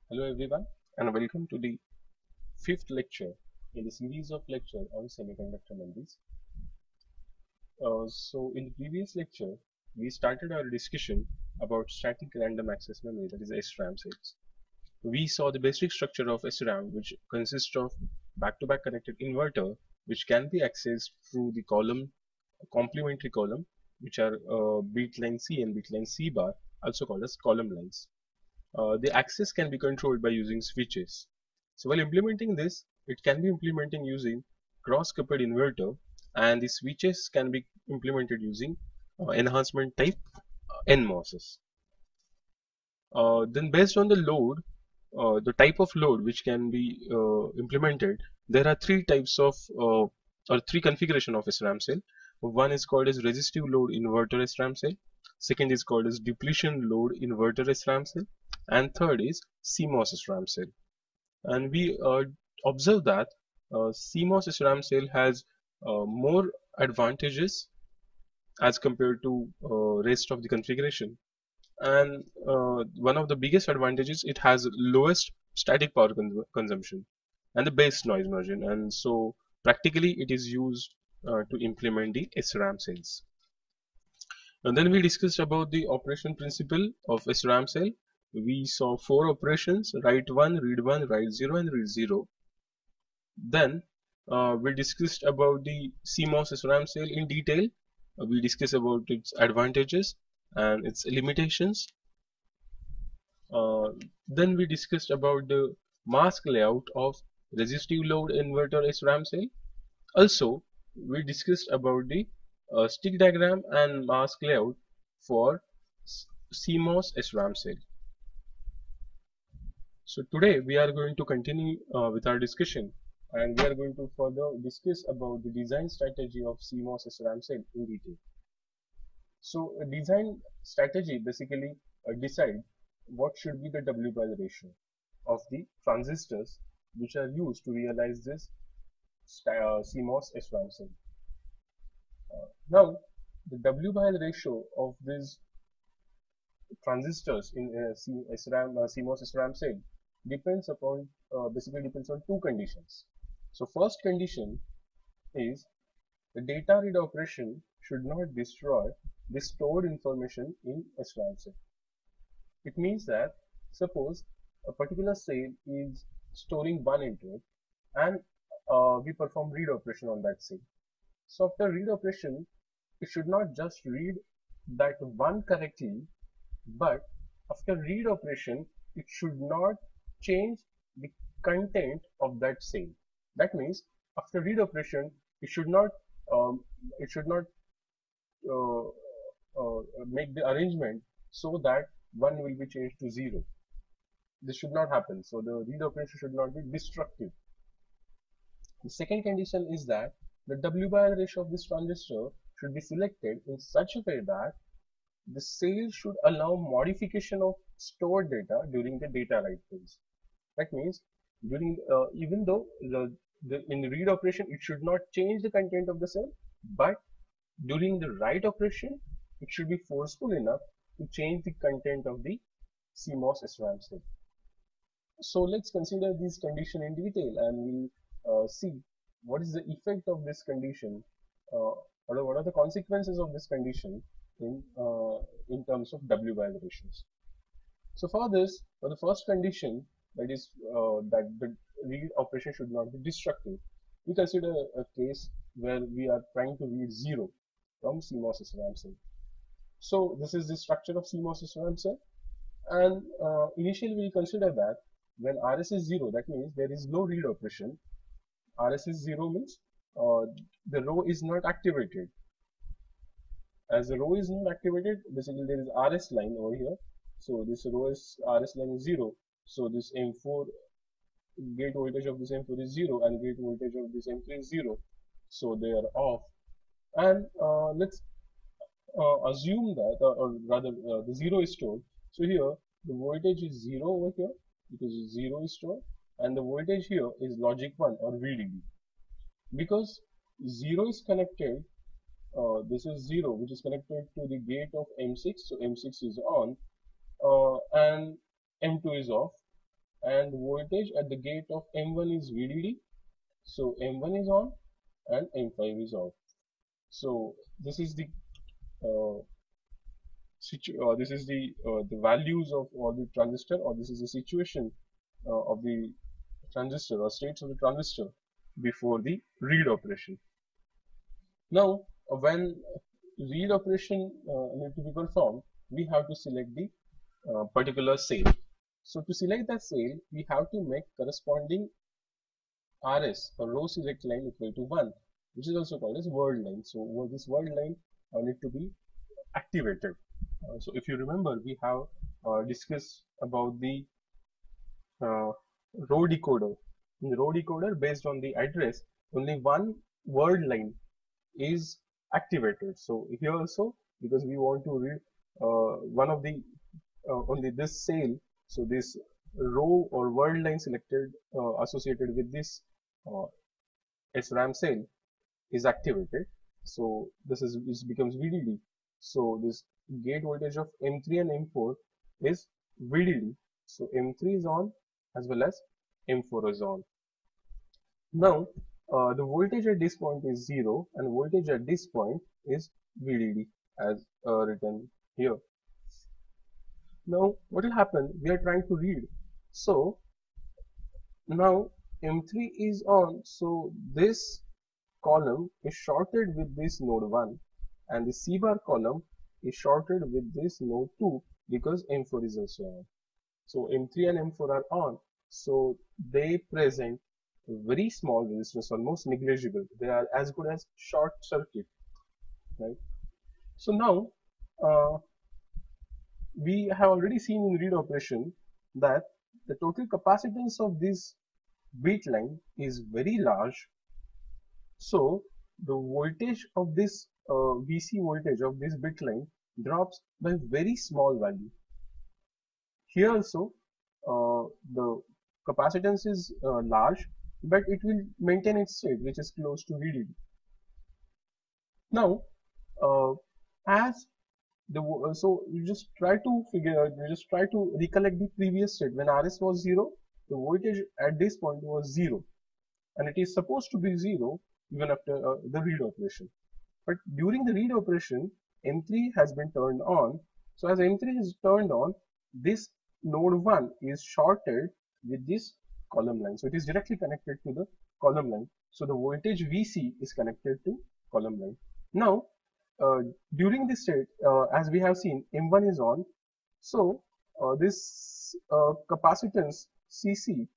Hello everyone and welcome to the fifth lecture in the series of lecture on semiconductor memories. So in the previous lecture we started our discussion about static random access memory, that is SRAM cells. We saw the basic structure of SRAM, which consists of back-to-back connected inverter which can be accessed through the complementary column, which are bit line C and bit line C bar, also called as column lines. The access can be controlled by using switches. So while implementing this, it can be implemented using cross-coupled inverter, and the switches can be implemented using enhancement type NMOSes. Then based on the load, the type of load which can be implemented, there are three types of or three configuration of SRAM cell. One is called as resistive load inverter SRAM cell. Second is called as depletion load inverter SRAM cell, and third is CMOS SRAM cell. And we observe that CMOS SRAM cell has more advantages as compared to rest of the configuration. And one of the biggest advantages, it has lowest static power consumption and the best noise margin, and so practically it is used to implement the SRAM cells. And then we discussed about the operation principle of SRAM cell. We saw four operations: write 1, read 1, write 0, and read 0. Then we discussed about the CMOS SRAM cell in detail. We discussed about its advantages and its limitations. Then we discussed about the mask layout of resistive load inverter SRAM cell. Also, we discussed about the stick diagram and mask layout for CMOS SRAM cell. So today we are going to continue with our discussion, and we are going to further discuss about the design strategy of CMOS SRAM cell in detail. So a design strategy basically decide what should be the W/L ratio of the transistors which are used to realize this CMOS SRAM cell. Now, the W/L ratio of these transistors in CMOS SRAM cell depends upon basically depends on two conditions. So first condition is the data read operation should not destroy the stored information in SRAM cell. It means that suppose a particular cell is storing one entry and we perform read operation on that cell. So after read operation, it should not just read that one correctly, but after read operation, it should not change the content of that cell. That means after read operation, it should not um, it should not uh, make the arrangement so that 1 will be changed to 0. This should not happen. So the read operation should not be destructive. The second condition is that the W/L ratio of this transistor should be selected in such a way that the cell should allow modification of stored data during the data write phase. That means during even though in the read operation it should not change the content of the cell, but during the write operation it should be forceful enough to change the content of the CMOS SRAM cell. So let's consider these condition in detail, and we'll see what is the effect of this condition, what are the consequences of this condition in terms of W/L ratios. So for this, for the first condition, that is that the read operation should not be destructive, we consider a case where we are trying to read 0 from CMOS SRAM cell. So this is the structure of CMOS SRAM cell, and initially we consider that when RS is 0, that means there is no read operation. RS is 0 means the row is not activated. As the row is not activated, basically there is RS line over here. So this row is RS line is 0. So this M4 gate voltage of this M4 is 0 and gate voltage of this M3 is 0. So they are off. And let's assume that, or rather the 0 is stored. So here the voltage is 0 over here because 0 is stored, and the voltage here is logic 1 or VDD. Because 0 is connected, this is 0 which is connected to the gate of M6, so M6 is on, and M2 is off. and voltage at the gate of M1 is VDD. So M1 is on and M5 is off. So this is the the values of all the transistor, or this is the situation of the transistor or states of the transistor before the read operation. Now, when read operation need to be performed, we have to select the particular cell. So to select that cell, we have to make corresponding RS or row select line equal to 1, which is also called as word line. So this word line need to be activated. So if you remember, we have discussed about the uh, row decoder. In the row decoder, based on the address, only one word line is activated. So here also, because we want to read one of the only this cell, so this row or word line selected associated with this uh, SRAM cell is activated. So this becomes VDD. So this gate voltage of M3 and M4 is VDD. So M3 is on as well as M4 is on. Now the voltage at this point is 0 and voltage at this point is VDD as written here. Now what will happen? We are trying to read. So now M3 is on. So this column is shorted with this node 1 and the C bar column is shorted with this node 2 because M4 is also on. So M3 and M4 are on. So they present very small resistance, almost negligible. They are as good as short circuit, right? So now we have already seen in read operation that the total capacitance of this bit line is very large. So the voltage of this VC voltage of this bit line drops by very small value. Here also the capacitance is large, but it will maintain its state, which is close to VDD. Now, as the so you just try to recollect the previous state. When RS was 0, the voltage at this point was 0, and it is supposed to be 0 even after the read operation. But during the read operation, M3 has been turned on. So as M3 is turned on, this node 1 is shorted with this column line. So it is directly connected to the column line. So the voltage VC is connected to column line. Now, during this state, as we have seen, M1 is on. So this capacitance CC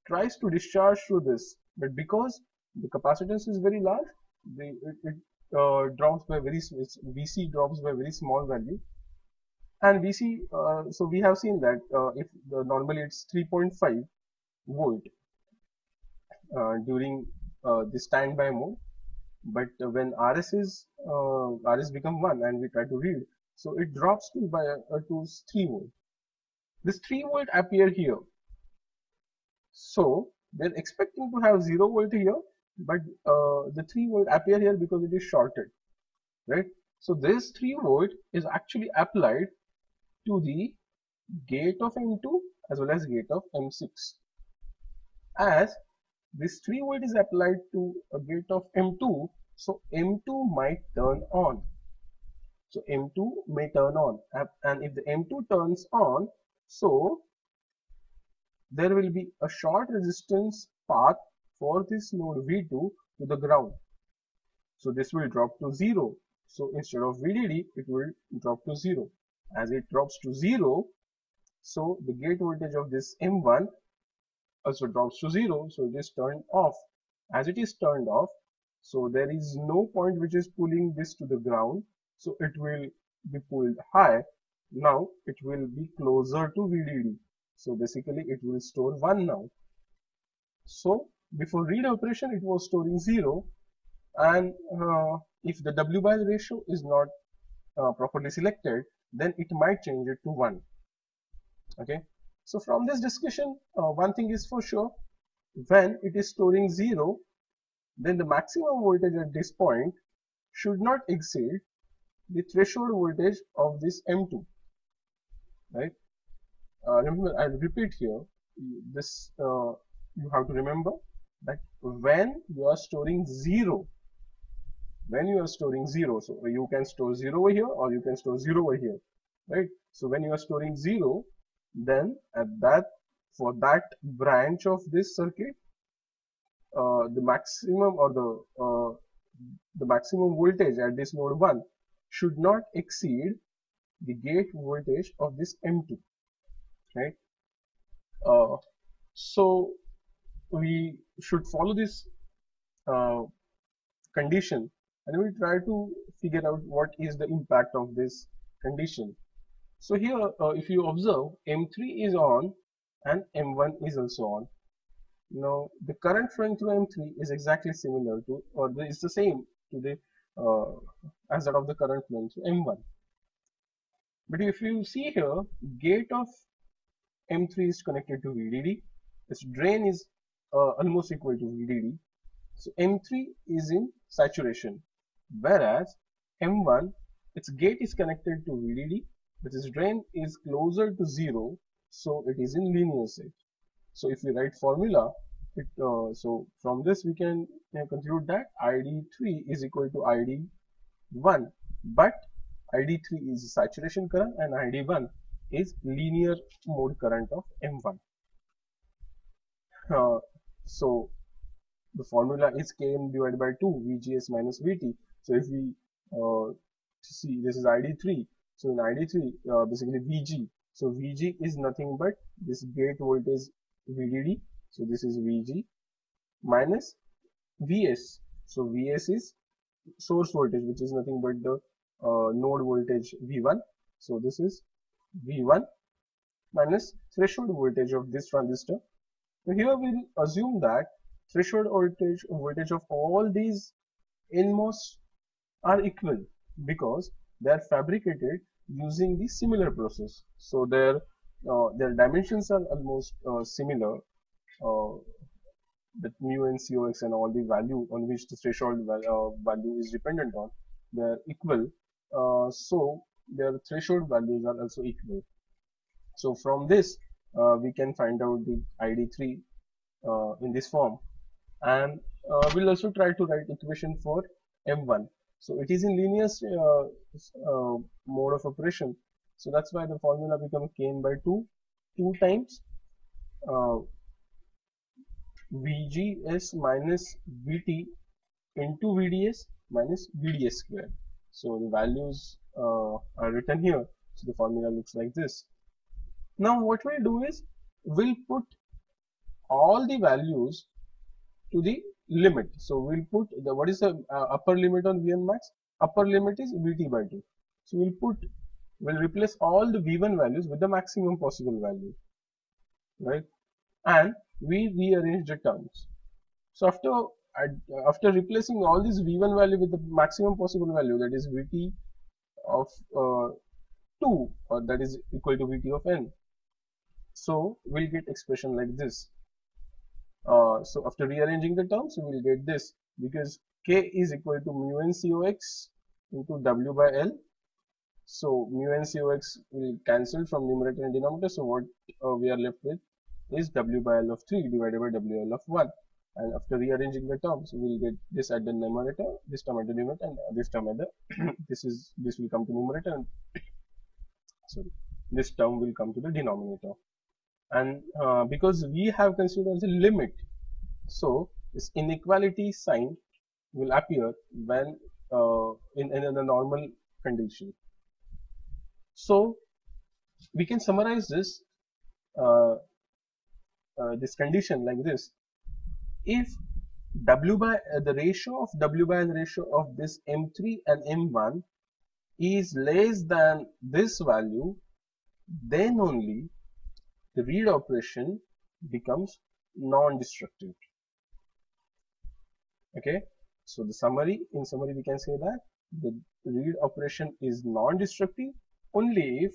tries to discharge through this, but because the capacitance is very large, it drops by VC drops by very small value, and VC. So we have seen that if normally it's 3.5 volt during the standby mode, but when RS become 1 and we try to read, so it drops to 3 volt. This 3 volt appear here. So they're expecting to have 0 volt here, but the 3 volt appear here because it is shorted, right? So this 3 volt is actually applied to the gate of M2 as well as gate of M6. As this 3 volt is applied to a gate of M2, so M2 might turn on. So M2 may turn on, and if the M2 turns on, so there will be a short resistance path for this node V2 to the ground. So this will drop to 0. So instead of VDD, it will drop to 0. As it drops to 0, so the gate voltage of this M1 also drops to 0. So it is turned off. As it is turned off, so there is no point which is pulling this to the ground. So it will be pulled high. Now it will be closer to VDD. So basically it will store 1 now. So before read operation it was storing 0, and if the W by ratio is not properly selected, then it might change it to 1. Okay. So from this discussion, one thing is for sure: when it is storing 0, then the maximum voltage at this point should not exceed the threshold voltage of this M2. Right. Remember, I'll repeat here: this you have to remember that when you are storing zero, so you can store 0 over here or you can store 0 over here, right? So when you are storing 0, then at that, for that branch of this circuit, the maximum or the maximum voltage at this node 1 should not exceed the gate voltage of this M2, right? So we should follow this uh, condition, and we try to figure out what is the impact of this condition. So here, if you observe, M3 is on and M1 is also on. Now the current flowing through M3 is exactly similar to, or is the same to the as that of the current flowing through M1. But if you see here, gate of M3 is connected to VDD. Its drain is almost equal to VDD. So M3 is in saturation, whereas M1, its gate is connected to VDD, but its drain is closer to 0, so it is in linear state. So if we write formula, so from this we can conclude that ID3 is equal to ID1, but ID3 is saturation current and ID1 is linear mode current of M1. So the formula is Kn divided by 2 VGS minus VT. So if we see, this is ID3. So in ID3, basically VG. So VG is nothing but this gate voltage VDD. So this is VG minus VS. So VS is source voltage, which is nothing but the node voltage V1. So this is V1 minus threshold voltage of this transistor. So here we'll assume that threshold voltage of all these NMOS are equal because they are fabricated using the similar process. So their dimensions are almost similar. That mu and COX and all the value on which the threshold value is dependent on, they are equal. So their threshold values are also equal. So from this we can find out the ID3 in this form, and we'll also try to write equation for M1. So it is in linear mode of operation, so that's why the formula becomes Kn by 2 times VGS minus VT into VDS minus VDS square. So the values are written here, so the formula looks like this. Now what we'll do is we'll put all the values to the limit. So we'll put the, what is the upper limit on Vn max? Upper limit is Vt by 2. So we'll replace all the V1 values with the maximum possible value, right? And we rearrange the terms. So after replacing all this V1 value with the maximum possible value, that is Vt of 2, or that is equal to Vt of n. So we'll get expression like this. So after rearranging the terms, we will get this, because K is equal to mu n COX into W by L. So mu n COX will cancel from numerator and denominator. So what we are left with is W by L of 3 divided by WL of 1. And after rearranging the terms, we will get this at the numerator, this term at the numerator, and this term at the this will come to numerator, and sorry, this term will come to the denominator. And because we have considered as a limit, so this inequality sign will appear when in a normal condition. So we can summarize this this condition like this: if W by the ratio of W by the ratio of this M3 and M1 is less than this value, then only the read operation becomes non-destructive. Okay, so in summary we can say that the read operation is non-destructive only if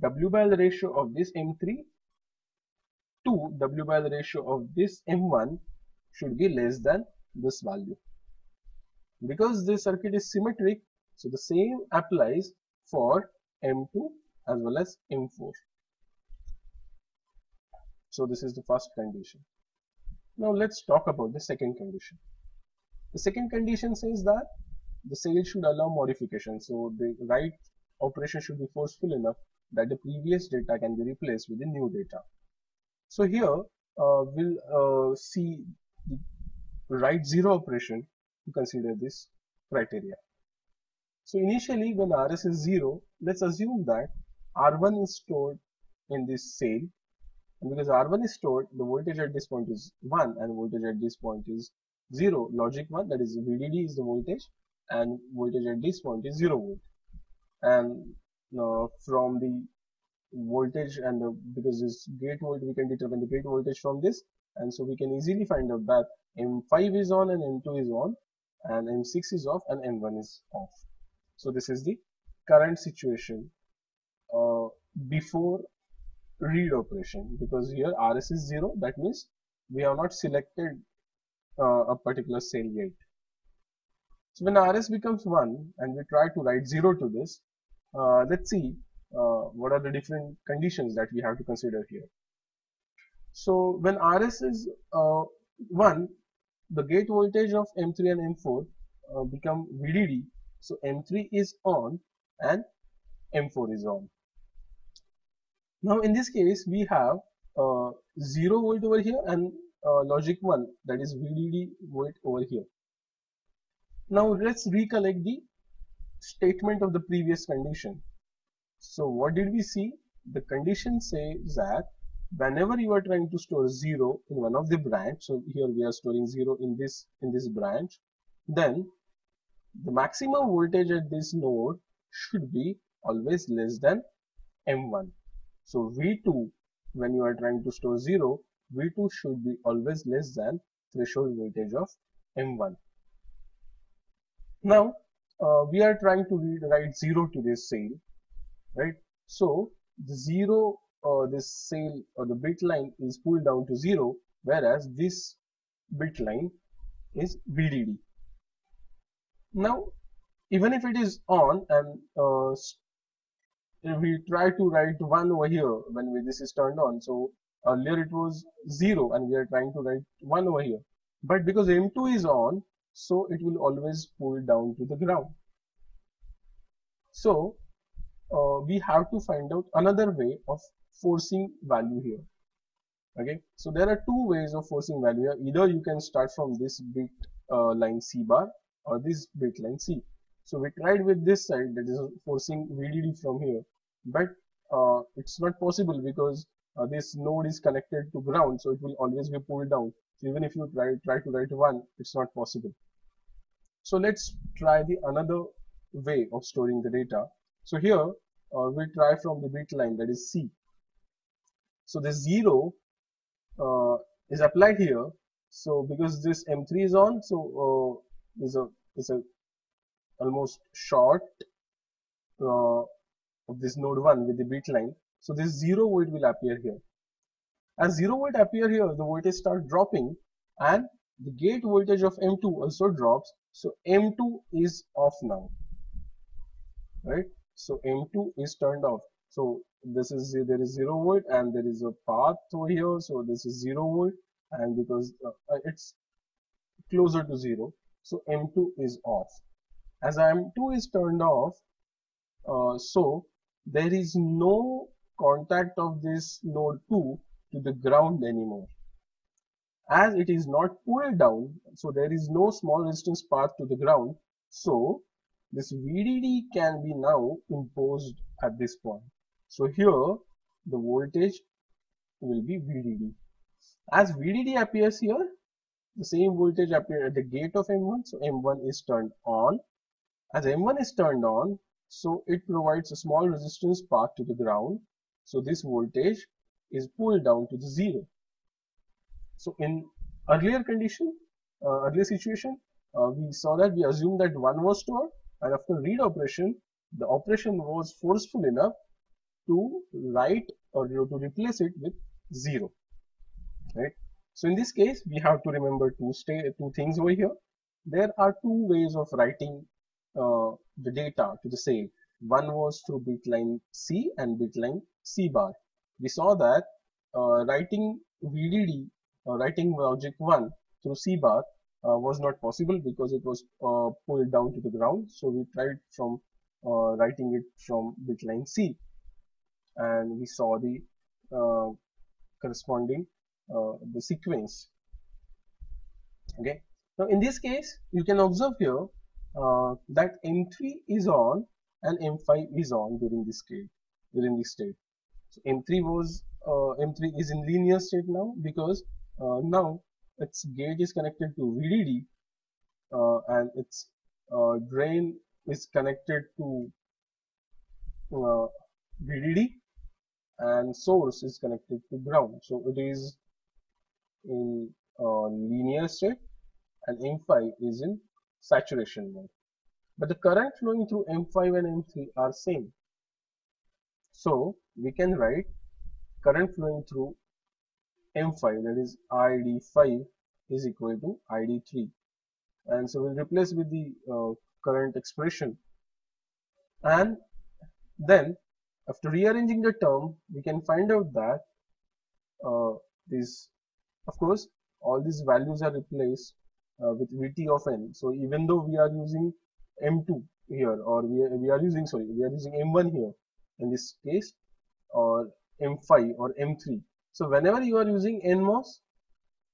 W by the ratio of this M3 to W by the ratio of this M1 should be less than this value. Because this circuit is symmetric, so the same applies for M2 as well as M4. So this is the first condition. Now let's talk about the second condition. The second condition says that the cell should allow modification. So the write operation should be forceful enough that the previous data can be replaced with the new data. So here we'll see the write zero operation to consider this criteria. So initially when RS is 0, let's assume that R1 is stored in this cell, and because R1 is stored, the voltage at this point is 1 and voltage at this point is 0, logic 1, that is VDD is the voltage, and voltage at this point is 0 volt. And from the voltage and because this gate volt, we can determine the gate voltage from this, and so we can easily find out that M5 is on and M2 is on, and M6 is off and M1 is off. So this is the current situation before read operation, because here RS is 0, that means we have not selected a particular cell yet. So when RS becomes 1 and we try to write 0 to this, let's see what are the different conditions that we have to consider here. So when RS is 1, the gate voltage of M3 and M4 become VDD. So M3 is on and M4 is on. Now in this case we have 0 volt over here and logic 1, that is VDD volt over here. Now let's recollect the statement of the previous condition. So what did we see? The condition says that whenever you are trying to store 0 in one of the branch, so here we are storing 0 in this branch, then the maximum voltage at this node should be always less than M1. So V2, when you are trying to store 0, V2 should be always less than threshold voltage of M1. Now we are trying to write 0 to this cell, right? So the 0 this cell or the bit line is pulled down to 0, whereas this bit line is VDD. Now even if it is on and we try to write 1 over here when this is turned on, so earlier it was 0 and we are trying to write 1 over here, but because M2 is on, so it will always pull down to the ground. So we have to find out another way of forcing value here. Okay, so there are two ways of forcing value here. Either you can start from this bit line C bar or this bit line C. So we tried with this side, that is forcing VDD from here, but it's not possible because this node is connected to ground, so it will always be pulled down. So even if you try to write 1, it's not possible. So let's try the another way of storing the data. So here we try from the bit line, that is C. So the 0 is applied here. So because this M3 is on, so is a almost short of this node 1 with the bit line. So this 0 volt will appear here. As 0 volt appear here, the voltage start dropping and the gate voltage of M2 also drops. So M2 is off now, right? So M2 is turned off. So this is there is 0 volt and there is a path over here. So this is 0 volt, and because it's closer to 0, so M2 is off. As M2 is turned off, so there is no contact of this node 2 to the ground anymore. As it is not pulled down, so there is no small resistance path to the ground. So this VDD can be now imposed at this point. So here the voltage will be VDD. As VDD appears here, the same voltage appears at the gate of M1. So M1 is turned on. As M1 is turned on, so it provides a small resistance path to the ground. So this voltage is pulled down to the 0. So in earlier condition, earlier situation, we saw that we assumed that 1 was stored, and after read operation, the operation was forceful enough to write or to replace it with 0, right? So in this case, we have to remember two things over here. There are two ways of writing the data to the cell. One was through bit line C and bit line C bar. We saw that writing VDD writing logic 1 through C bar was not possible because it was pulled down to the ground. So we tried from writing it from bit line C, and we saw the uh, corresponding the sequence. Okay. Now in this case, you can observe here that M3 is on and M5 is on during this state. So M3 is in linear state now because now its gate is connected to VDD and its drain is connected to uh, VDD and source is connected to ground. So it is in linear state and M5 is in saturation mode. But the current flowing through M5 and M3 are same. So we can write current flowing through M5, that is ID5 is equal to ID3, and so we'll replace with the current expression, and then after rearranging the term we can find out that this, of course, all these values are replaced with Vt of n. So even though we are using M2 here, or we are using M1 here in this case, or M5 or M3. So whenever you are using NMOS,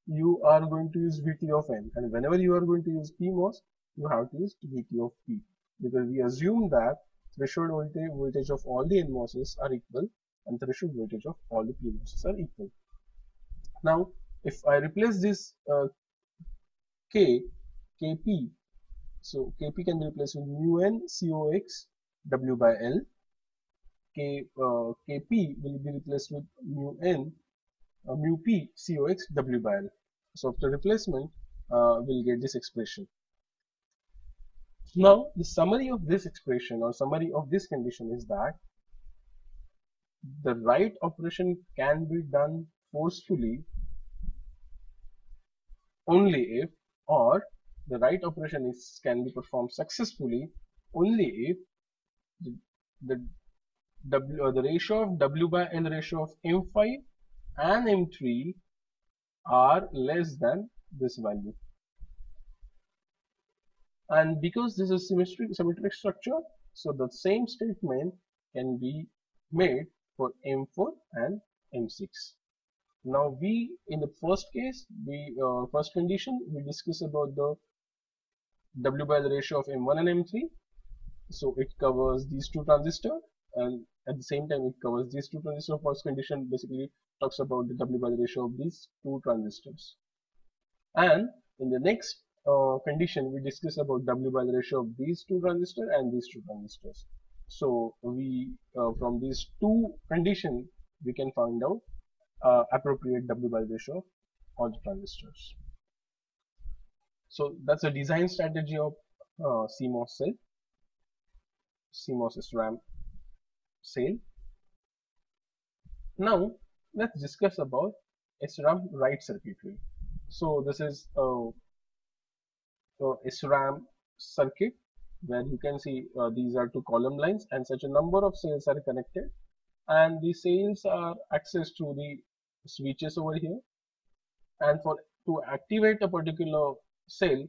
you are going to use Vt of n, and whenever you are going to use PMOS, you have to use Vt of p, because we assume that threshold voltage of all the NMOSs are equal and threshold voltage of all the PMOSs are equal. Now if I replace this Kp, so Kp can be replaced with mu n Cox W by L. Kp will be replaced with mu n mu p Cox W by L. So after replacement, we'll get this expression. Now the summary of this expression, or summary of this condition, is that the write operation can be done forcefully only if, or the write operation can be performed successfully only if the ratio of W by L ratio of M5 and M3 are less than this value. And because this is symmetric structure, so the same statement can be made for M4 and M6. Now in the first case, first condition, we discuss about the W by L ratio of M1 and M3. So it covers these two transistors, and at the same time it covers these two transistors. First condition basically talks about the W by L ratio of these two transistors. And in the next condition, we discuss about W by L ratio of these two transistors and these two transistors. So we from these two conditions, we can find out appropriate W by L ratio of all the transistors. So that's a design strategy of CMOS cell, CMOS SRAM cell. Now let's discuss about SRAM write circuitry. So this is a SRAM circuit where you can see these are two column lines and such a number of cells are connected, and the cells are accessed through the switches over here, and to activate a particular cell,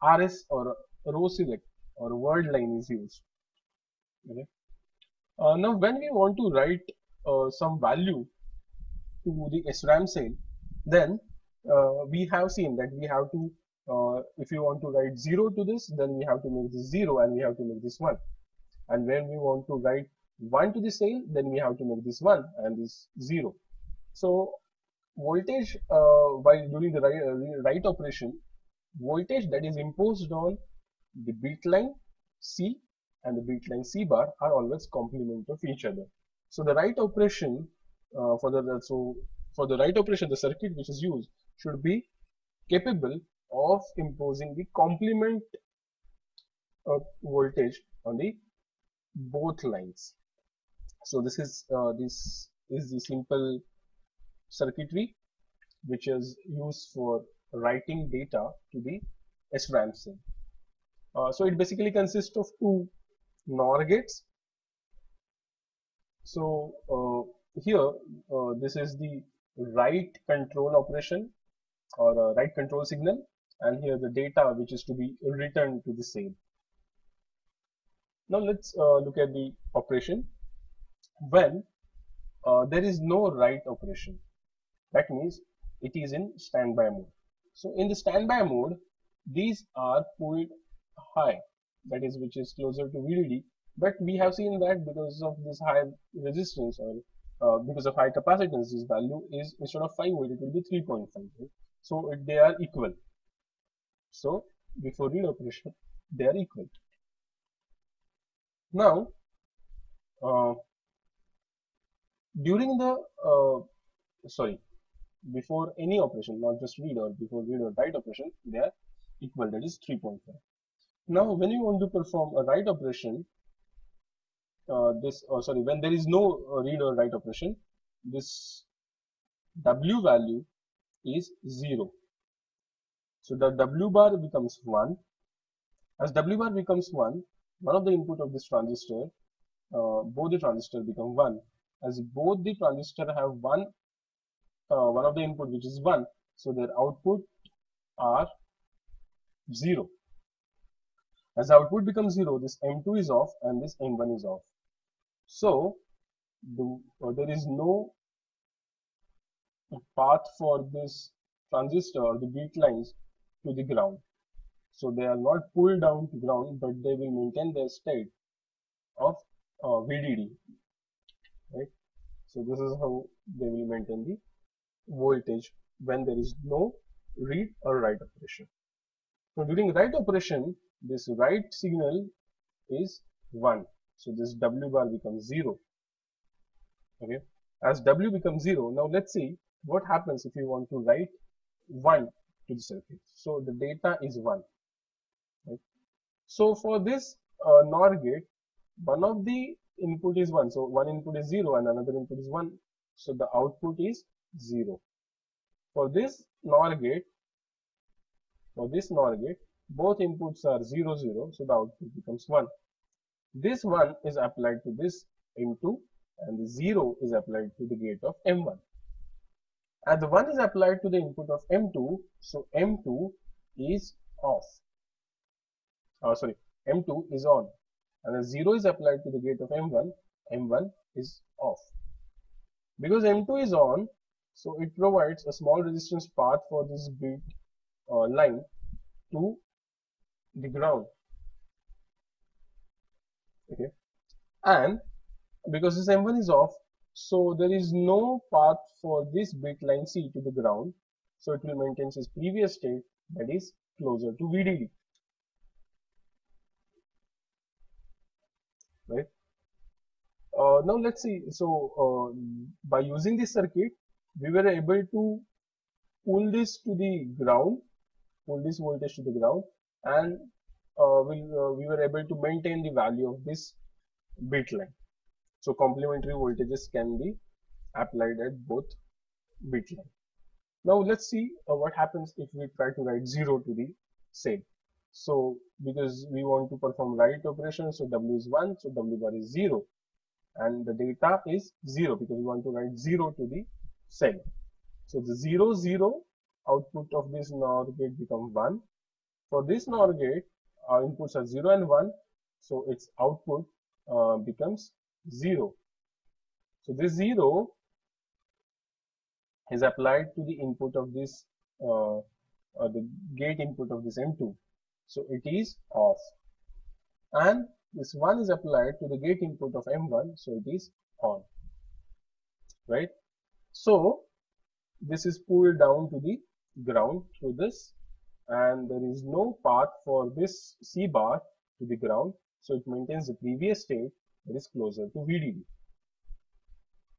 RS or row select or word line is used. Okay. Now when we want to write some value to the SRAM cell, then we have seen that we have to, if you want to write 0 to this, then we have to make this 0 and we have to make this 1. And when we want to write 1 to the cell, then we have to make this 1 and this 0. So voltage, while during the write operation, voltage that is imposed on the bit line C and the bit line C bar are always complement of each other. So the write operation for the write operation, the circuit which is used should be capable of imposing the complement voltage on the both lines. So this is the simple circuitry which is used for writing data to the SRAM cell. So it basically consists of two NOR gates. So here this is the write control operation or a write control signal, and here the data which is to be returned to the same. Now let's look at the operation when there is no write operation. That means it is in standby mode. So in the standby mode, these are pulled high, that is which is closer to VDD, but we have seen that because of this high resistance or because of high capacitance, this value is instead of 5 volt, it will be 3.5 volt. So they are equal. So before read operation, they are equal. Now, during the before any operation, not just read or before read or write operation, they are equal, that is 3.5. Now, when you want to perform a write operation, when there is no read or write operation, this W value is 0. So the W bar becomes 1. As W bar becomes 1, one of the input of this transistor, both the transistors become 1. As both the transistor have one of the input which is 1, so their output are 0. As the output becomes 0, this M2 is off and this M1 is off. So there is no path for this transistor or the gate lines to the ground. So they are not pulled down to ground, but they will maintain their state of VDD. Right? So this is how they will maintain the voltage when there is no read or write operation. So during write operation, this write signal is 1. So this W bar becomes 0. Okay. As W becomes 0, now let's see what happens if you want to write 1 to the circuit. So the data is 1. Right. So for this NOR gate, one of the input is 1. So one input is 0 and another input is 1. So the output is 0. For this NOR gate, both inputs are 0, 0. So the output becomes 1. This 1 is applied to this M2 and the 0 is applied to the gate of M1. And the 1 is applied to the input of M2, so M2 is off. M2 is on. And the 0 is applied to the gate of M1, M1 is off. Because M2 is on, so it provides a small resistance path for this bit line to the ground. Okay, and because this M1 is off, so there is no path for this bit line C to the ground, so it will maintain its previous state, that is closer to VDD. Right. Now let's see. So by using this circuit, we were able to pull this to the ground, pull this voltage to the ground, and we were able to maintain the value of this bit line. So complementary voltages can be applied at both bit line. Now let's see what happens if we try to write 0 to the same. So because we want to perform write operation, so W is 1, so W bar is 0, and the data is 0 because we want to write 0 to the cell. So the 0, 0 output of this NOR gate becomes 1. For this NOR gate, our inputs are 0 and 1, so its output becomes 0. So this 0 is applied to the input of this the gate input of this M2, so it is off, and this 1 is applied to the gate input of M1, so it is on. Right. So this is pulled down to the ground through this, and there is no path for this C bar to the ground, so it maintains the previous state, that is closer to VDD.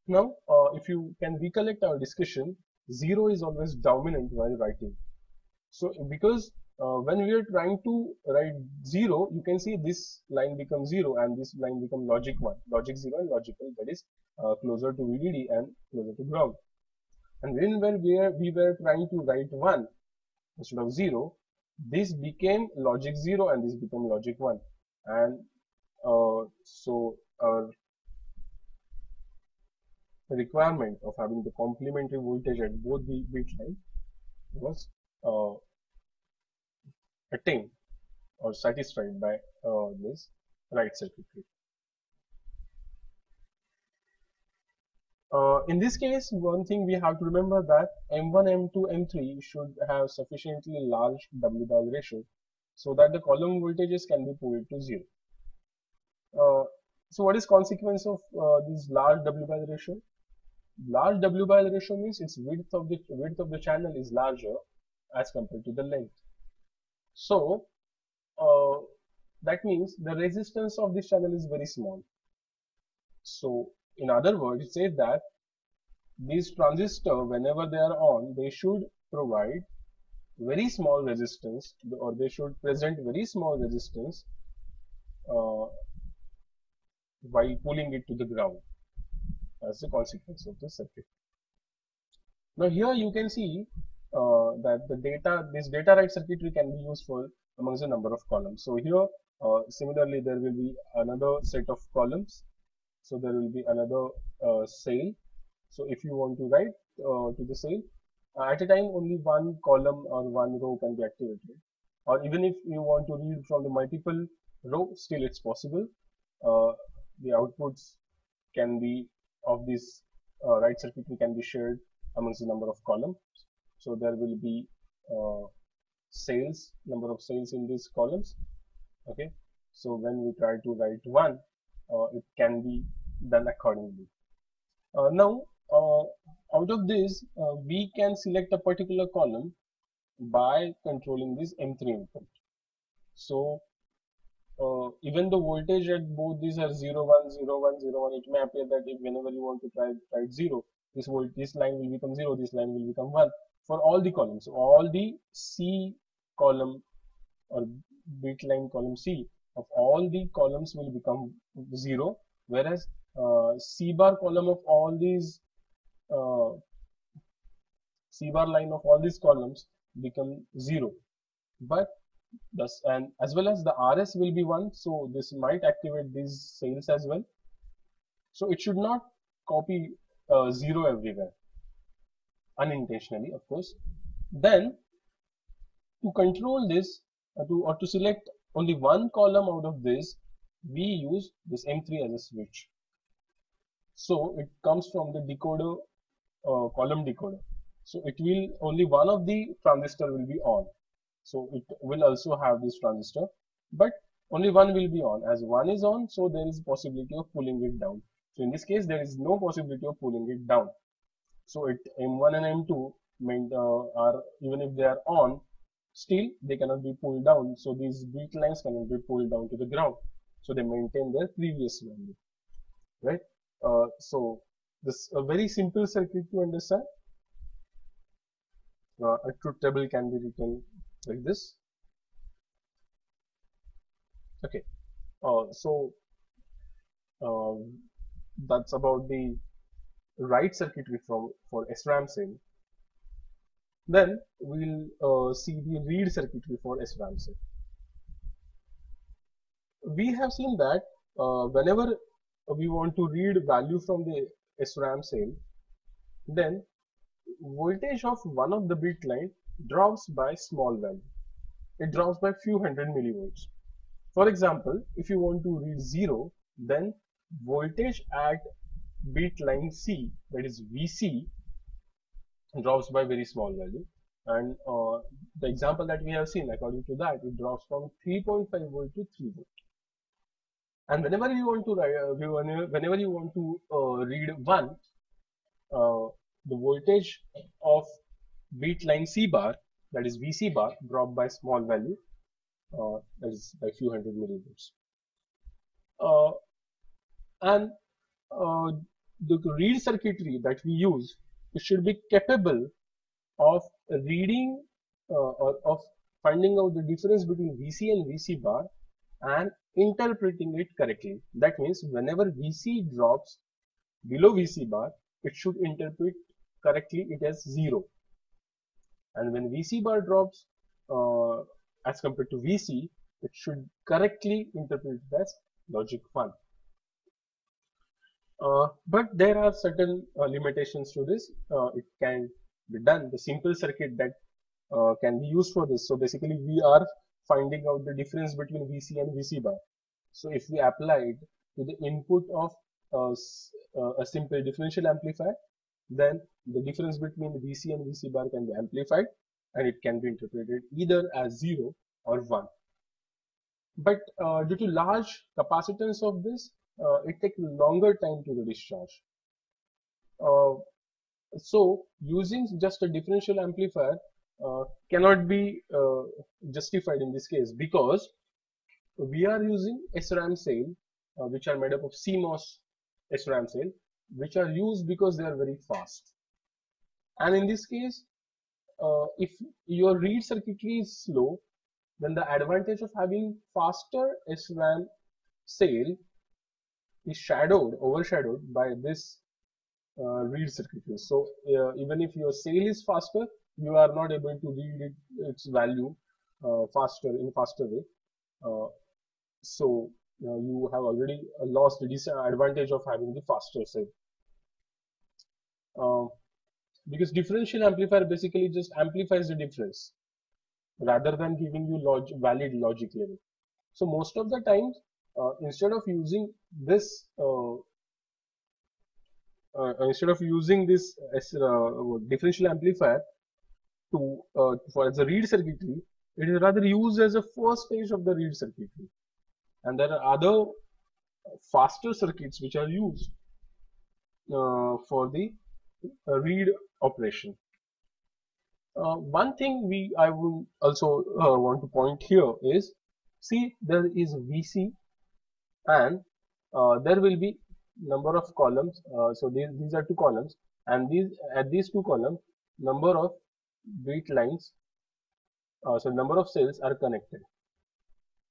Now, if you can recollect our discussion, 0 is always dominant while writing. So because when we are trying to write 0, you can see this line becomes 0 and this line becomes logic 1, logic 0 and logical, that is closer to VDD and closer to ground. And when we were trying to write 1 instead of 0, this became logic 0 and this became logic 1. And so our requirement of having the complementary voltage at both the bit line was attained or satisfied by this Wright circuitry. In this case, one thing we have to remember that M1, M2, M3 should have sufficiently large W/L ratio so that the column voltages can be pulled to 0. So what is consequence of this large W/L ratio? Large W/L ratio means its width of the channel is larger as compared to the length. So that means the resistance of this channel is very small. So in other words, it says that these transistors, whenever they are on, they should provide very small resistance, or they should present very small resistance while pulling it to the ground as a consequence of the circuit. Now here you can see that this data write circuitry can be useful amongst a number of columns. So here similarly there will be another set of columns. So there will be another cell. So if you want to write to the cell, at a time only one column or one row can be activated. Or even if you want to read from the multiple row, still it's possible. The outputs can be of this write circuitry can be shared amongst the number of columns. So there will be number of cells in these columns. Okay. So when we try to write one, it can be done accordingly. Now, out of this, we can select a particular column by controlling this M3 input. So, even the voltage at both these are 0, 1, 0, 1, 0, 1, it may appear that if whenever you want to write 0, this line will become 0, this line will become 1 for all the columns. So all the C column or bit line column C of all the columns will become 0, whereas C bar column of all these C bar line of all these columns become 0. But thus, and as well as the RS will be 1, so this might activate these cells as well. So it should not copy 0 everywhere unintentionally, of course. Then to control this or to select only one column out of this, we use this M3 as a switch. So it comes from the decoder, column decoder. So it will only one of the transistor will be on. So it will also have this transistor, but only one will be on. As one is on, so there is possibility of pulling it down. So in this case, there is no possibility of pulling it down. So it M1 and M2 are, even if they are on, still they cannot be pulled down. So these bit lines cannot be pulled down to the ground. So they maintain their previous value, right? So this a very simple circuit to understand. A truth table can be written like this. Okay. So that's about the write circuitry for SRAM cell. Then we'll see the read circuitry for SRAM cell. We have seen that whenever we want to read value from the SRAM cell, then voltage of one of the bit line drops by small value. It drops by few hundred millivolts. For example, if you want to read 0, then voltage at bit line C, that is VC, drops by very small value. And the example that we have seen, according to that, it drops from 3.5 volt to 3 volt. And whenever you want to whenever you want to read 1, the voltage of bit line C bar, that is VC bar, drop by small value, that is by few hundred millivolts. And the read circuitry that we use, it should be capable of reading or of finding out the difference between VC and VC bar and interpreting it correctly. That means whenever VC drops below VC bar, it should interpret correctly it as 0. And when VC bar drops as compared to VC, it should correctly interpret it as logic 1. But there are certain limitations to this. It can be done. The simple circuit that can be used for this. So basically, we are finding out the difference between VC and VC bar. So if we apply it to the input of a simple differential amplifier, then the difference between VC and VC bar can be amplified, and it can be interpreted either as 0 or 1. But due to large capacitance of this, it takes longer time to the discharge. Uh, so using just a differential amplifier cannot be justified in this case, because we are using SRAM cell, which are made up of CMOS SRAM cell, which are used because they are very fast. And in this case, if your read circuitry is slow, then the advantage of having faster SRAM cell is overshadowed by this read circuitry. So even if your cell is faster, you are not able to read its value in faster way. So you have already lost the disadvantage of having the faster cell. Because differential amplifier basically just amplifies the difference rather than giving you valid logic level. So most of the times, instead of using this differential amplifier for as a read circuitry, it is rather used as a first stage of the read circuitry. And there are other faster circuits which are used for the read operation. One thing I would also want to point here is, see, there is VC, and there will be number of columns. So these are two columns, and these two columns, number of bit lines, so number of cells are connected.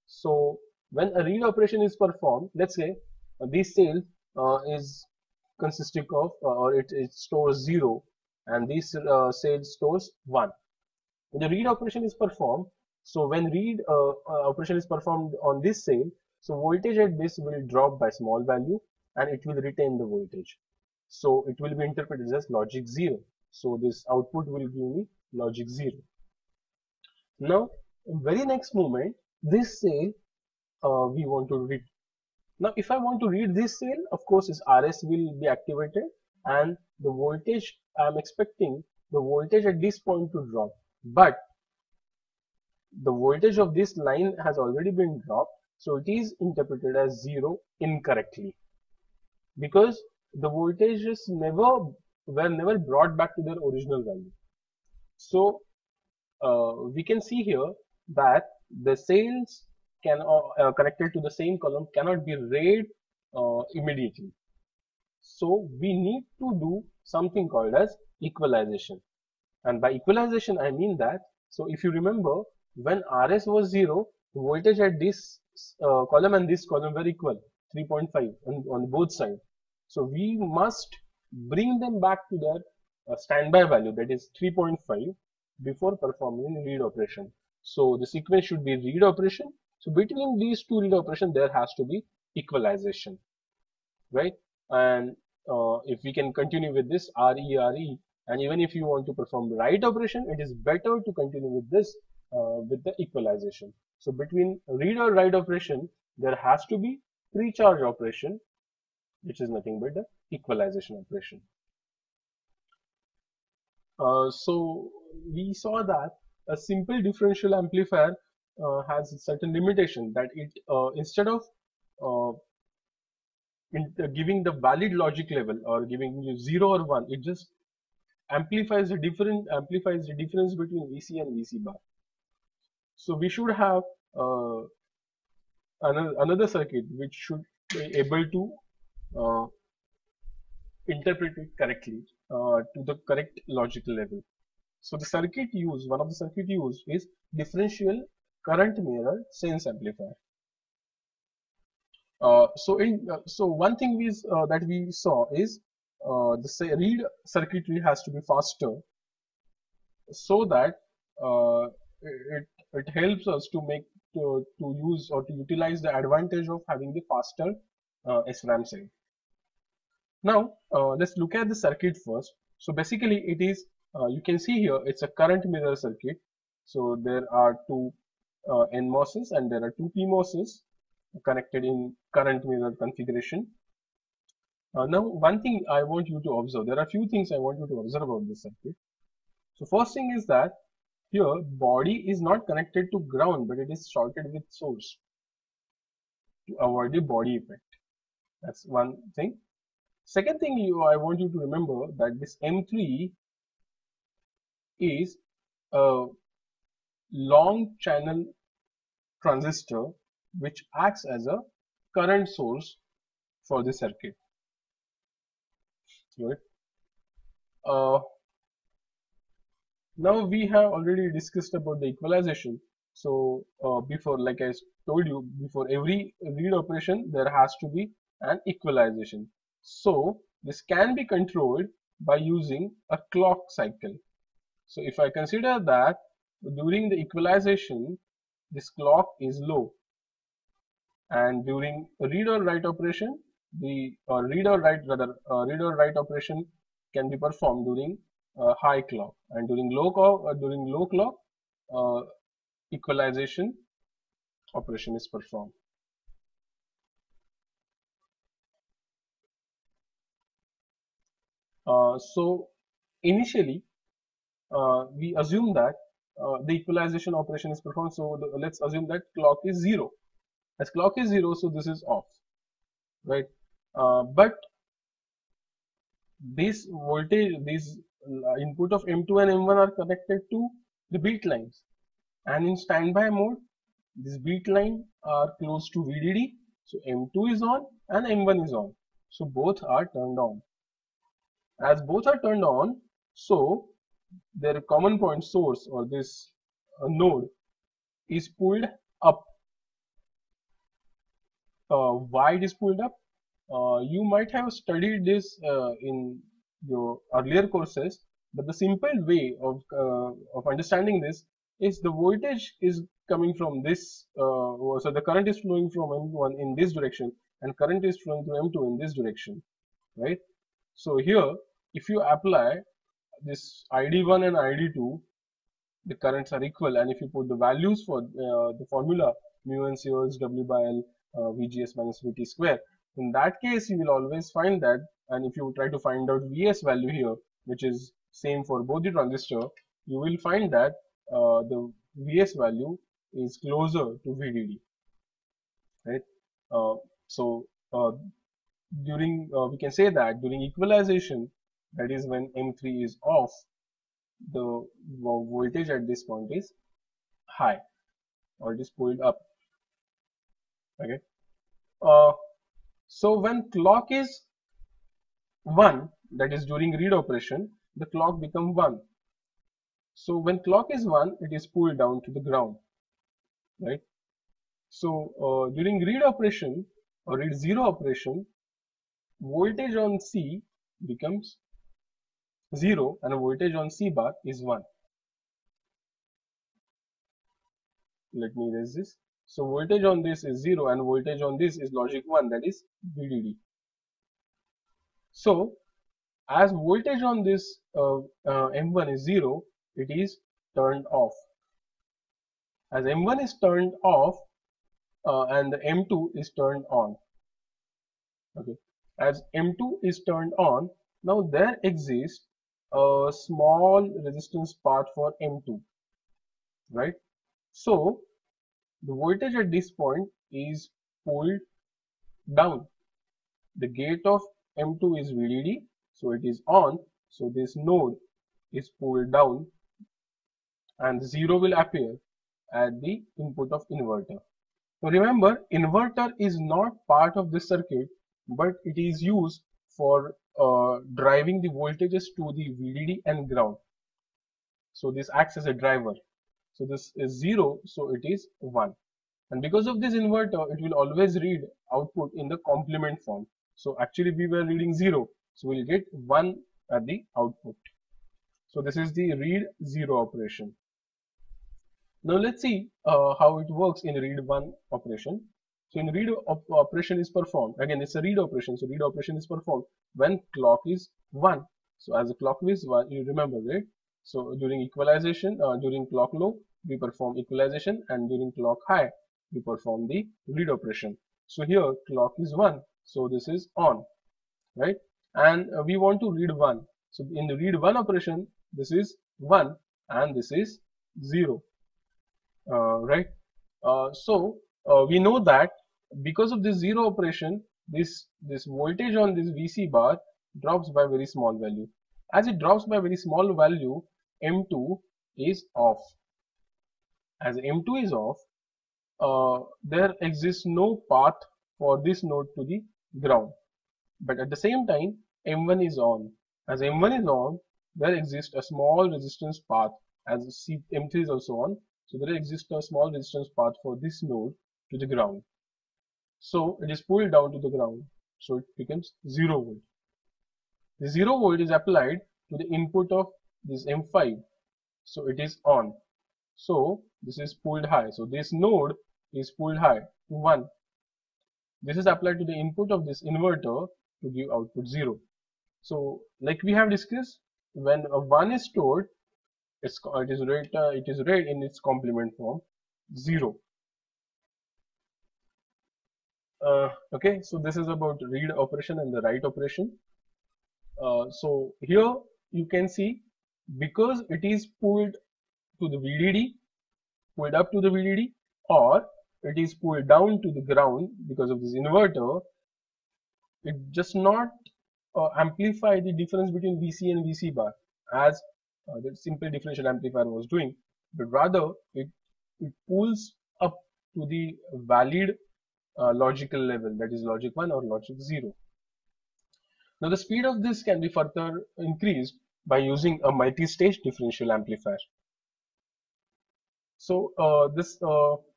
So when a read operation is performed, let's say this cell is consisting of or it stores 0, and this cell stores 1. When the read operation is performed, so when read operation is performed on this cell, so voltage at this will drop by small value, and it will retain the voltage. So it will be interpreted as logic 0. So this output will give me logic 0. Now, very next moment, this cell we want to read. Now, if I want to read this cell, of course, this RS will be activated, and the voltage, I am expecting the voltage at this point to drop. But the voltage of this line has already been dropped, so it is interpreted as 0 incorrectly, because the voltages were never brought back to their original value. So we can see here that the cells connected to the same column cannot be read immediately. So we need to do something called as equalization. And by equalization, I mean that, so if you remember, when RS was 0, the voltage at this column and this column were equal, 3.5 on both sides. So we must bring them back to their standby value, that is 3.5, before performing read operation. So the sequence should be read operation. So between these two read operations, there has to be equalization, right? And if we can continue with this RE, and even if you want to perform write operation, it is better to continue with this with the equalization. So between read or write operation, there has to be pre-charge operation, which is nothing but the equalization operation. So we saw that a simple differential amplifier has a certain limitation, that it instead of giving the valid logic level or giving you 0 or 1, it just amplifies the difference between VC and VC bar. So we should have another circuit which should be able to interpret it correctly to the correct logical level. So the one of the circuit used is differential current mirror sense amplifier. So one thing that we saw is the read circuitry has to be faster, so that it helps us to use or to utilize the advantage of having the faster SRAM cell. Now let's look at the circuit first. So basically it is, you can see here, it's a current mirror circuit. So there are two NMOSes and there are two PMOSes connected in current mirror configuration. Now one thing I want you to observe, there are a few things I want you to observe about this circuit. So first thing is that here body is not connected to ground, but it is shorted with source to avoid the body effect. That's one thing. Second thing I want you to remember that this M3 is a long channel transistor which acts as a current source for the circuit. Right? Now we have already discussed about the equalization. So before, like I told you, before every read operation there has to be an equalization. So this can be controlled by using a clock cycle. So if I consider that during the equalization this clock is low, and during read or write operation the read or write operation can be performed during high clock, and during low clock uh, equalization operation is performed. So initially we assume that the equalization operation is performed. So let's assume that clock is 0. As clock is 0, so this is off, right? But this voltage, this input of M2 and M1 are connected to the beat lines, and in standby mode this beat line are close to VDD, so M2 is on and M1 is on, so both are turned on. As both are turned on, so their common point source or this node is pulled up. Why it is pulled up? You might have studied this in your earlier courses, but the simple way of understanding this is the voltage is coming from this, so the current is flowing from M1 in this direction and current is flowing through M2 in this direction, right? So here if you apply this ID1 and ID2, the currents are equal, and if you put the values for the formula mu n C W by L VGS minus VT square, in that case you will always find that, and if you try to find out Vs value here, which is same for both the transistor, you will find that the Vs value is closer to VDD, right? So during we can say that during equalization, that is when M3 is off, the voltage at this point is high or it is pulled up. Okay. So when clock is 1, that is during read operation, the clock become 1. So when clock is 1, it is pulled down to the ground, right? So during read operation or read 0 operation, voltage on C becomes 0 and voltage on C bar is 1. Let me erase this. So voltage on this is 0 and voltage on this is logic 1, that is VDD. So as voltage on this M1 is 0, it is turned off. As M1 is turned off and the M2 is turned on. Okay. As M2 is turned on, now there exists a small resistance part for M2, right? So the voltage at this point is pulled down. The gate of M2 is VDD, so it is on, so this node is pulled down and 0 will appear at the input of inverter. So remember, inverter is not part of this circuit, but it is used for driving the voltages to the VDD and ground. So this acts as a driver. So this is 0, so it is 1. And because of this inverter, it will always read output in the complement form. So actually we were reading 0, so we'll get 1 at the output. So this is the read 0 operation. Now let's see how it works in read 1 operation. So in read operation is performed. Again, it's a read operation. So read operation is performed when clock is 1. So as the clock is 1, you remember, right? So during equalization, during clock low, we perform equalization, and during clock high, we perform the read operation. So here clock is 1. So this is on, right? And we want to read 1. So in the read 1 operation, this is 1 and this is 0, right? We know that because of this 0 operation, this voltage on this VC bar drops by very small value. As it drops by very small value, M2 is off. As M2 is off, there exists no path for this node to the ground. But at the same time, M1 is on. As M1 is on, there exists a small resistance path. As M3 is also on, so there exists a small resistance path for this node to the ground. So it is pulled down to the ground. So it becomes 0 volt. The 0 volt is applied to the input of this M5. So it is on. So this is pulled high. So this node is pulled high to 1. This is applied to the input of this inverter to give output 0. So like we have discussed, when a 1 is stored, it is read in its complement form 0. Okay, so this is about read operation and the write operation. So here you can see, because it is pulled to the VDD, pulled up to the VDD, or it is pulled down to the ground because of this inverter, it does not amplify the difference between VC and VC bar as the simple differential amplifier was doing, but rather it pulls up to the valid logical level, that is logic 1 or logic 0. Now the speed of this can be further increased by using a multi-stage differential amplifier. So this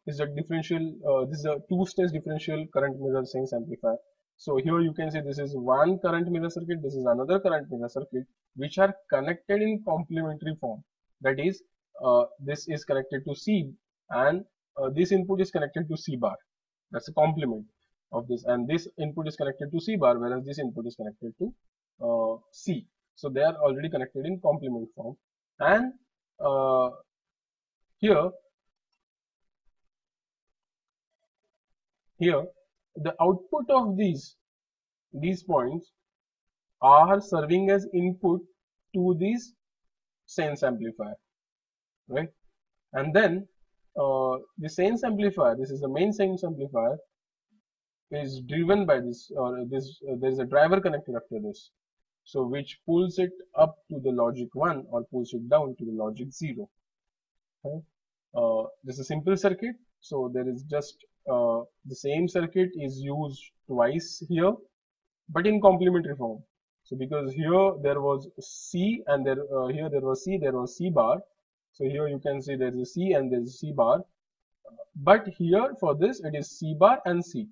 is a differential, this is a two-stage differential current mirror sense amplifier. So here you can see this is one current mirror circuit, this is another current mirror circuit, which are connected in complementary form. That is, this is connected to C, and this input is connected to C bar. That's a complement of this, and this input is connected to C bar, whereas this input is connected to C. So they are already connected in complement form, and here the output of these points are serving as input to this sense amplifier, right? And then the sense amplifier, this is the main sense amplifier, is driven by this, or there is a driver connected after this, so which pulls it up to the logic 1 or pulls it down to the logic 0. Okay? This is a simple circuit, so there is just the same circuit is used twice here, but in complementary form. So because here there was C and here there was C bar. So here you can see there is a C and there is a C bar, but here for this it is C bar and C,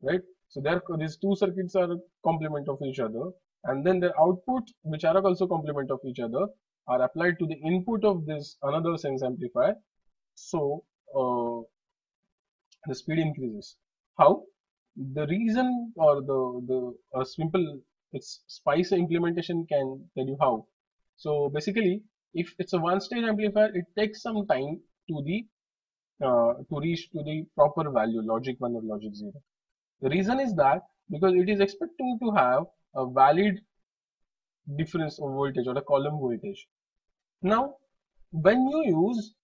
right? So there these two circuits are complement of each other, and then their output, which are also complement of each other, are applied to the input of this another sense amplifier. So the speed increases. How? The reason, or the simple SPICE implementation can tell you how. So basically, if it's a one-stage amplifier, it takes some time to reach to the proper value, logic 1 or logic 0. The reason is that because it is expecting to have a valid difference of voltage or a column voltage. Now, when you use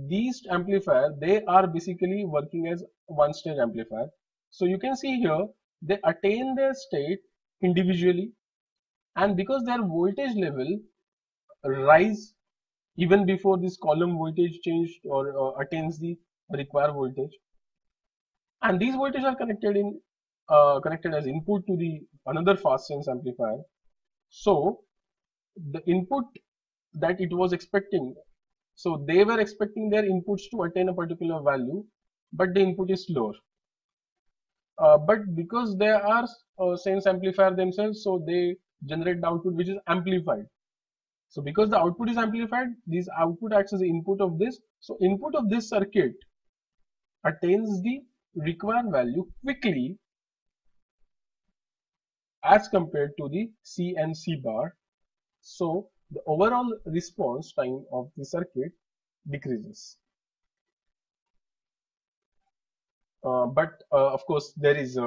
these amplifier, they are basically working as one stage amplifier. So you can see here they attain their state individually, and because their voltage level rise even before this column voltage changed or attains the required voltage, and these voltages are connected as input to the another fast sense amplifier. So the input that it was expecting, so they were expecting their inputs to attain a particular value, but the input is slower. But because they are sense amplifier themselves, so they generate the output which is amplified. So because the output is amplified, this output acts as the input of this. So input of this circuit attains the require value quickly as compared to the C and C bar. So the overall response time of the circuit decreases. But of course, there is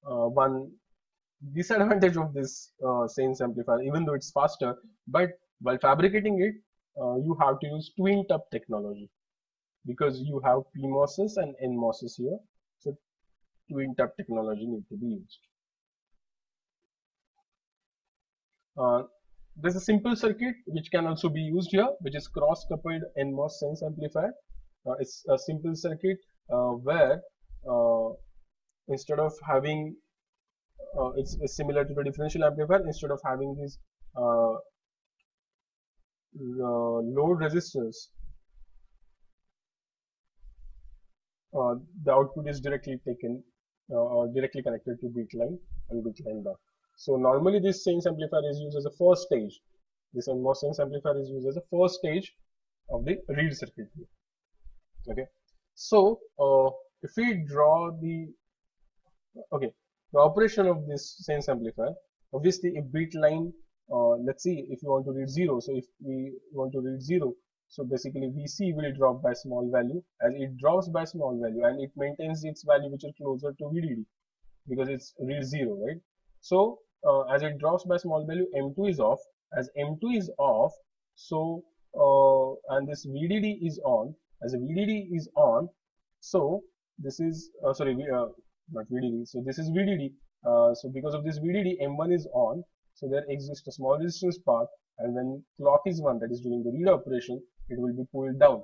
one disadvantage of this sense amplifier, even though it's faster, but while fabricating it, you have to use twin tub technology because you have PMOSes and NMOSes here. So twin tub technology need to be used. There's a simple circuit which can also be used here, which is cross-coupled NMOS sense amplifier. It's a simple circuit where instead of having it's similar to the differential amplifier. Instead of having these load resistors, the output is directly taken or directly connected to bit line and bit line bar. So normally this sense amplifier is used as a first stage. This NMOS sense amplifier is used as a first stage of the reed circuitry. Okay, so if we draw the operation of this sense amplifier, obviously a bit line, let's see if you want to read 0. So if we want to read 0, so basically VC will drop by small value. As it drops by small value and it maintains its value which is closer to VDD because it's read 0, right? So as it drops by small value, M2 is off. As M2 is off, so and this VDD is on. As a VDD is on, so this is not VDD. So this is VDD. So because of this VDD, M1 is on. So there exists a small resistance path, and when clock is 1, that is during the read operation, it will be pulled down.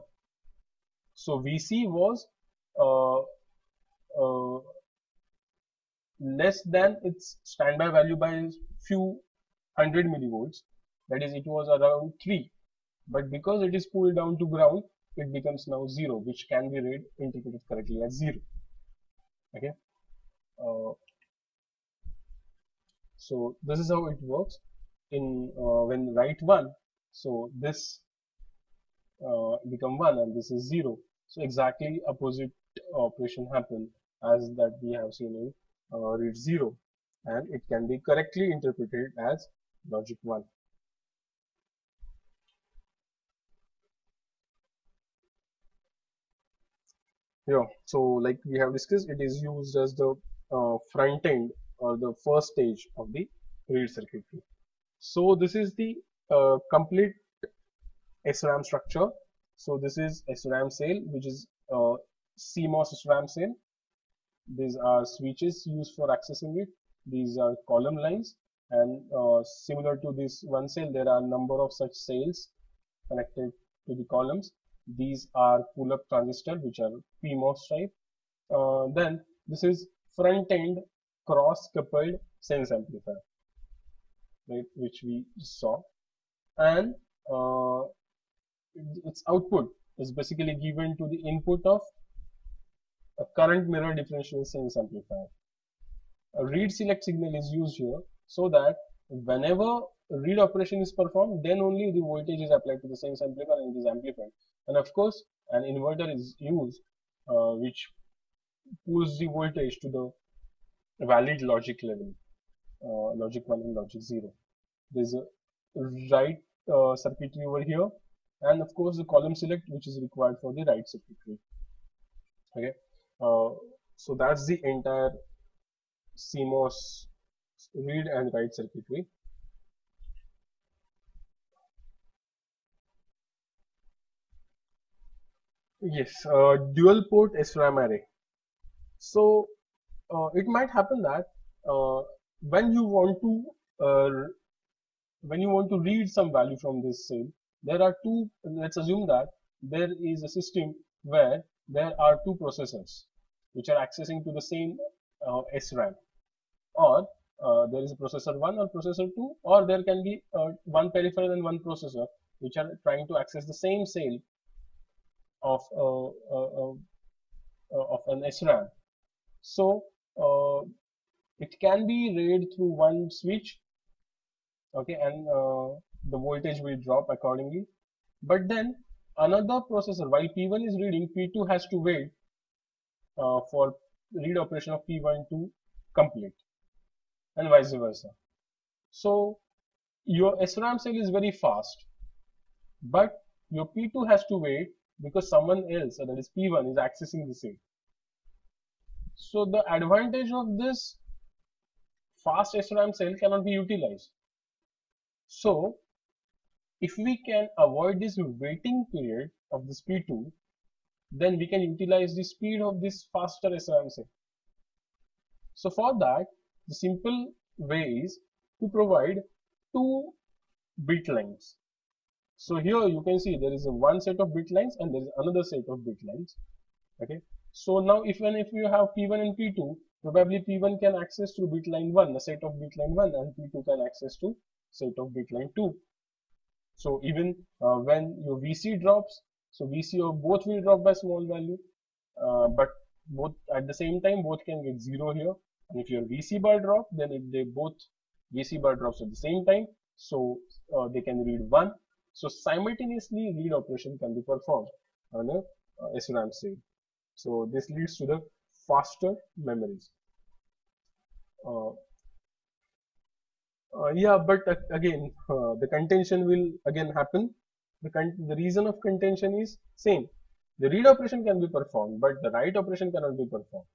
So VC was less than its standby value by few hundred millivolts. That is, it was around 3. But because it is pulled down to ground, it becomes now 0, which can be read interpreted correctly as 0. Okay. So this is how it works. In when write 1, so this become 1 and this is 0. So exactly opposite operation happen as that we have seen in read 0, and it can be correctly interpreted as logic 1. Yeah, so like we have discussed, it is used as the front end or the first stage of the read circuitry. So this is the complete SRAM structure. So this is SRAM cell, which is CMOS SRAM cell. These are switches used for accessing it. These are column lines, and similar to this one cell, there are a number of such cells connected to the columns. These are pull-up transistor, which are PMOS type. Then this is front-end cross-coupled sense amplifier, right, which we saw, and its output is basically given to the input of a current mirror differential sense amplifier. A read select signal is used here so that whenever read operation is performed, then only the voltage is applied to the sense amplifier and it is amplified. And of course, an inverter is used which pulls the voltage to the valid logic level, logic 1 and logic 0. There's a write circuitry over here, and of course the column select, which is required for the write circuitry. Okay, so that's the entire CMOS read and write circuitry. Yes, dual port SRAM array. So it might happen that when you want to read some value from this cell, there are two. Let's assume that there is a system where there are two processors which are accessing to the same SRAM, or there is a processor 1 or processor 2, or there can be one peripheral and one processor which are trying to access the same cell of an SRAM. So it can be read through one switch, okay, and the voltage will drop accordingly. But then another processor, while P1 is reading, P2 has to wait for read operation of P1 to complete, and vice versa. So your SRAM cell is very fast, but your P2 has to wait because someone else, that is P1, is accessing the same. So the advantage of this fast SRAM cell cannot be utilized. So if we can avoid this waiting period of this P2, then we can utilize the speed of this faster SRAM cell. So for that, the simple way is to provide two bit lines. So here you can see there is one set of bit lines and there is another set of bit lines. Okay. So now even if you have P1 and P2, probably P1 can access to bit line 1, a set of bit line 1, and P2 can access to set of bit line 2. So even when your VC drops, so VC of both will drop by small value, but both at the same time both can get 0 here. And if your VC bar drop, then if they both VC bar drops at the same time, so they can read 1. So simultaneously read operation can be performed on a SRAM cell. So this leads to the faster memories. Yeah, but again, the contention will again happen. The reason of contention is same. The read operation can be performed, but the write operation cannot be performed.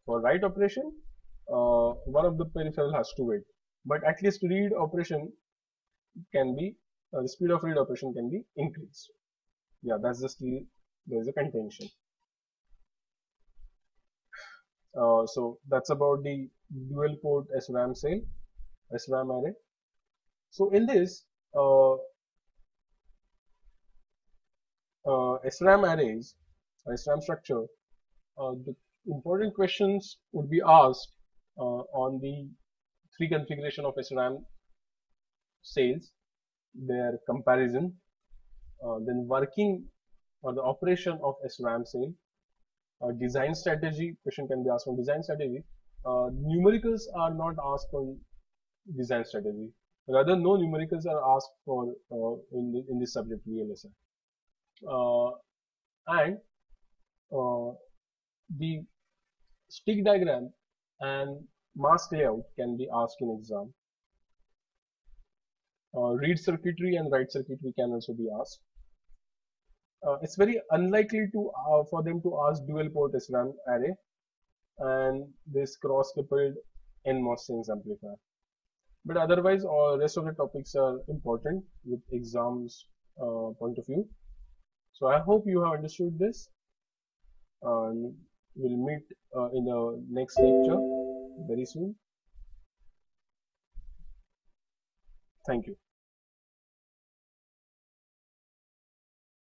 For write operation, one of the peripheral has to wait. But at least read operation can be, the speed of read operation can be increased. Yeah, that's the still there is a contention. So that's about the dual port SRAM cell, SRAM array. So in this SRAM arrays, SRAM structure, the important questions would be asked on the three configuration of SRAM cells, their comparison, then working or the operation of SRAM cell, design strategy, question can be asked on design strategy. Numericals are not asked on design strategy. Rather, no numericals are asked for in this subject VLSI. And the stick diagram and mask layout can be asked in exam. Read circuitry and write circuitry can also be asked. It's very unlikely to for them to ask dual port SRAM array and this cross coupled NMOS sense amplifier. But otherwise, all rest of the topics are important with exams point of view. So I hope you have understood this. We'll meet in the next lecture very soon. Thank you.